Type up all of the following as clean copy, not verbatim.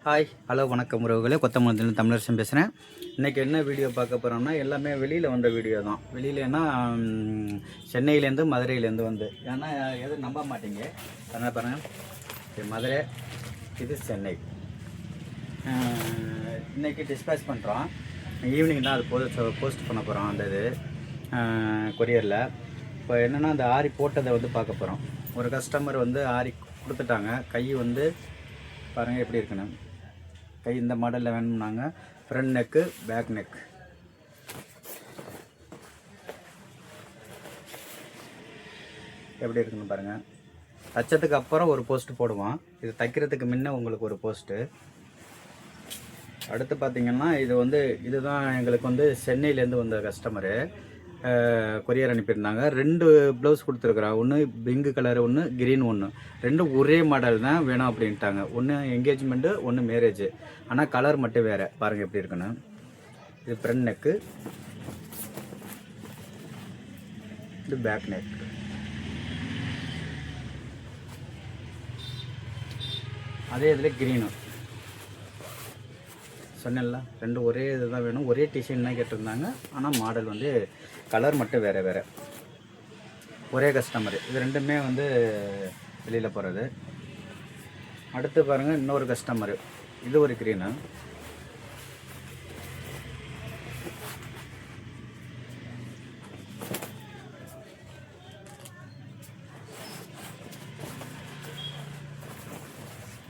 Hi hello வணக்கம் உறவுகளே, கொத்தமல்லி தமிழரசன் பேசுகிறேன். இன்றைக்கி என்ன வீடியோ பார்க்க போகிறோம்னா, எல்லாமே வெளியில் வந்த வீடியோ தான். வெளியிலன்னா சென்னையிலேருந்து மதுரையிலேருந்து வந்து, ஏன்னா எதுவும் நம்ப மாட்டீங்க. என்ன பாருங்கள், இது மதுரை, இது சென்னை. இன்றைக்கி டிஸ்பேச் பண்ணுறோம். ஈவினிங் தான் அது போஸ்ட் பண்ண போகிறோம். அந்த இது கொரியரில். இப்போ என்னென்னா, அந்த ஆரி போட்டதை வந்து பார்க்க போகிறோம். ஒரு கஸ்டமர் வந்து ஆரி கொடுத்துட்டாங்க. கை வந்து பாருங்கள் எப்படி இருக்குன்னு. கை இந்த மாடலில் வேணும்னாங்க. Front neck, back neck. எப்படி இருக்குன்னு பாருங்கள். தச்சத்துக்கு அப்புறம் ஒரு போஸ்ட்டு போடுவோம். இது தைக்கிறதுக்கு முன்ன உங்களுக்கு ஒரு போஸ்ட்டு. அடுத்து பார்த்திங்கன்னா, இது வந்து இதுதான் எங்களுக்கு வந்து சென்னையிலேருந்து வந்த கஸ்டமரு கொரியர் அனுப்பியிருந்தாங்க. 2 ப்ளவுஸ் கொடுத்துருக்குறாங்க. ஒன்று பிங்கு கலர், ஒன்று க்ரீன், ஒன்று. ரெண்டும் ஒரே மாடல் தான் வேணும் அப்படின்ட்டாங்க. ஒன்று என்கேஜ்மெண்ட்டு, ஒன்று மேரேஜு. ஆனால் கலர் மட்டும் வேறு. பாருங்கள் எப்படி இருக்குன்னு. இது ஃப்ரண்ட் நெக்கு, இது பேக் நெக். அதே இதில் க்ரீனு சொன்னேன்ல, ரெண்டும் ஒரே இது தான் வேணும். ஒரே டிசைன் தான் கேட்டிருந்தாங்க. ஆனால் மாடல் வந்து கலர் மட்டும் வேறு வேறு. ஒரே கஸ்டமரு. இது ரெண்டுமே வந்து வெளியில் போகிறது. அடுத்து பாருங்கள், இன்னொரு கஸ்டமரு. இது ஒரு க்ரீனு.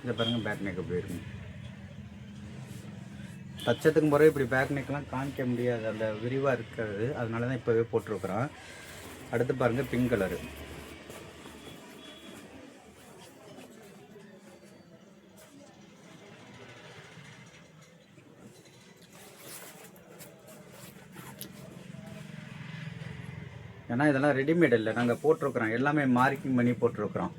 இதை பாருங்கள், பேக் நெக் எப்படி இருக்கும். தச்சத்துக்கு முறை இப்படி பேக் நெக்லாம் காமிக்க முடியாது, அந்த விரிவாக இருக்காது. அதனால தான் இப்போவே போட்டிருக்குறோம். அடுத்து பாருங்கள், பிங்க் கலரு. ஏன்னா இதெல்லாம் ரெடிமேட் இல்லை, நாங்கள் போட்டிருக்குறோம். எல்லாமே மார்க்கிங் பண்ணி போட்டிருக்குறோம்.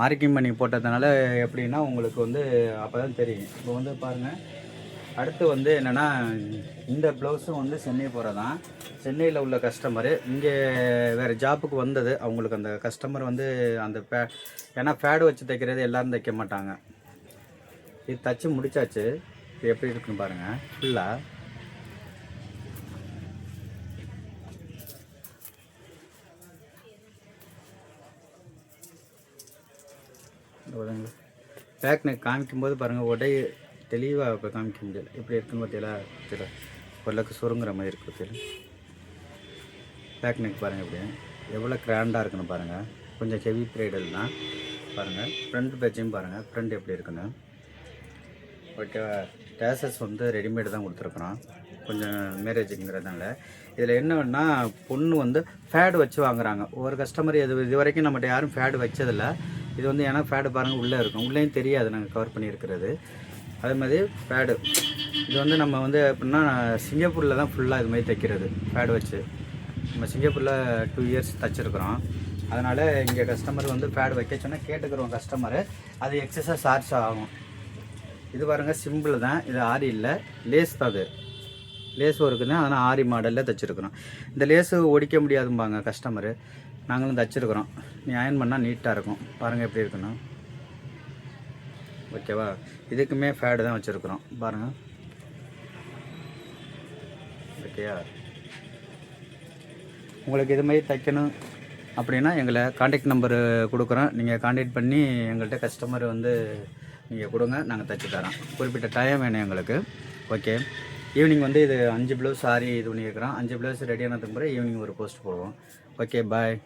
மார்க்கிங் பண்ணி போட்டதுனால எப்படின்னா உங்களுக்கு வந்து அப்போ தான் தெரியும். இப்போ வந்து பாருங்கள், அடுத்து வந்து என்னென்னா, இந்த ப்ளவுஸும் வந்து சென்னை போகிறதான். சென்னையில் உள்ள கஸ்டமரு இங்கே வேறு ஜாப்புக்கு வந்தது. அவங்களுக்கு அந்த கஸ்டமர் வந்து அந்த ஏன்னா பேடு வச்சு தைக்கிறது எல்லோரும் தைக்க மாட்டாங்க. இது தைச்சி முடித்தாச்சு. இது எப்படி இருக்குன்னு பாருங்கள். ஃபுல்லாக பேக் நெக் காமிக்கும்போது பாருங்கள், உடை தெளிவாக இப்போ காமிக்க முடியல. எப்படி இருக்குன்னு பார்த்தீங்களா? தெரியல, ஓரளவுக்கு சுருங்குற மாதிரி இருக்குது. பார்த்தீங்களா? பேக் நெக் பாருங்கள் எப்படி எவ்வளோ கிராண்டாக இருக்குன்னு பாருங்கள். கொஞ்சம் ஹெவி ப்ரைடல் தான். பாருங்கள் ஃப்ரண்ட் பேட்சையும் பாருங்கள், ஃப்ரண்ட் எப்படி இருக்குன்னு. ஓகேவா? டேசஸ் வந்து ரெடிமேடு தான் கொடுத்துருக்குறோம். கொஞ்சம் மேரேஜுங்கிறதுனால. இதில் என்னன்னா, பொண்ணு வந்து ஃபேடு வச்சு வாங்குறாங்க. ஒவ்வொரு கஸ்டமர் இது வரைக்கும் நம்மகிட்ட யாரும் ஃபேடு வச்சதில்லை. இது வந்து ஏன்னா ஃபேடு பாருங்கள் உள்ளே இருக்கும். உள்ளேயும் தெரியாது நாங்கள் கவர் பண்ணியிருக்கிறது. அதே மாதிரி பேடு இது வந்து நம்ம வந்து எப்படின்னா சிங்கப்பூரில் தான் ஃபுல்லாக இது மாதிரி தைக்கிறது. பேடு வச்சு நம்ம சிங்கப்பூரில் 2 இயர்ஸ் தைச்சிருக்கிறோம். அதனால் இங்கே கஸ்டமர் வந்து பேடு வைக்க சொன்னால் கேட்டுக்கிறோம் கஸ்டமரு. அது எக்ஸஸாக சார்ஜ் ஆகும். இது பாருங்கள், சிம்பிள் தான். இது ஆரி இல்லை, லேஸ் தான். அது லேஸ் ஒர்க்கு தான். அதனால் ஆரி மாடலில் தைச்சிருக்கிறோம். இந்த லேஸு ஒடிக்க முடியாதும்பாங்க கஸ்டமரு. நாங்களும் தைச்சிருக்கிறோம். நீ அயன் பண்ணால் நீட்டாக இருக்கும். பாருங்கள் எப்படி இருக்குன்னு. ஓகேவா? இதுக்குமே ஃபேடு தான் வச்சுருக்குறோம். பாருங்கள். ஓகேயா? உங்களுக்கு இது மாதிரி தைக்கணும் அப்படின்னா எங்களை காண்டாக்ட் நம்பரு கொடுக்குறோம். நீங்கள் காண்டாக்ட் பண்ணி எங்கள்கிட்ட கஸ்டமர் வந்து நீங்கள் கொடுங்க, நாங்கள் தைச்சி தரோம். குறிப்பிட்ட டைம் வேணும் எங்களுக்கு. ஓகே. ஈவினிங் வந்து இது 5 ப்ளவுஸ் ஆரி இது பண்ணியிருக்கிறோம். 5 ப்ளவுஸ் ரெடியானதுக்கு பிறகு ஈவினிங் ஒரு போஸ்ட் போடுவோம். ஓகே, பாய்.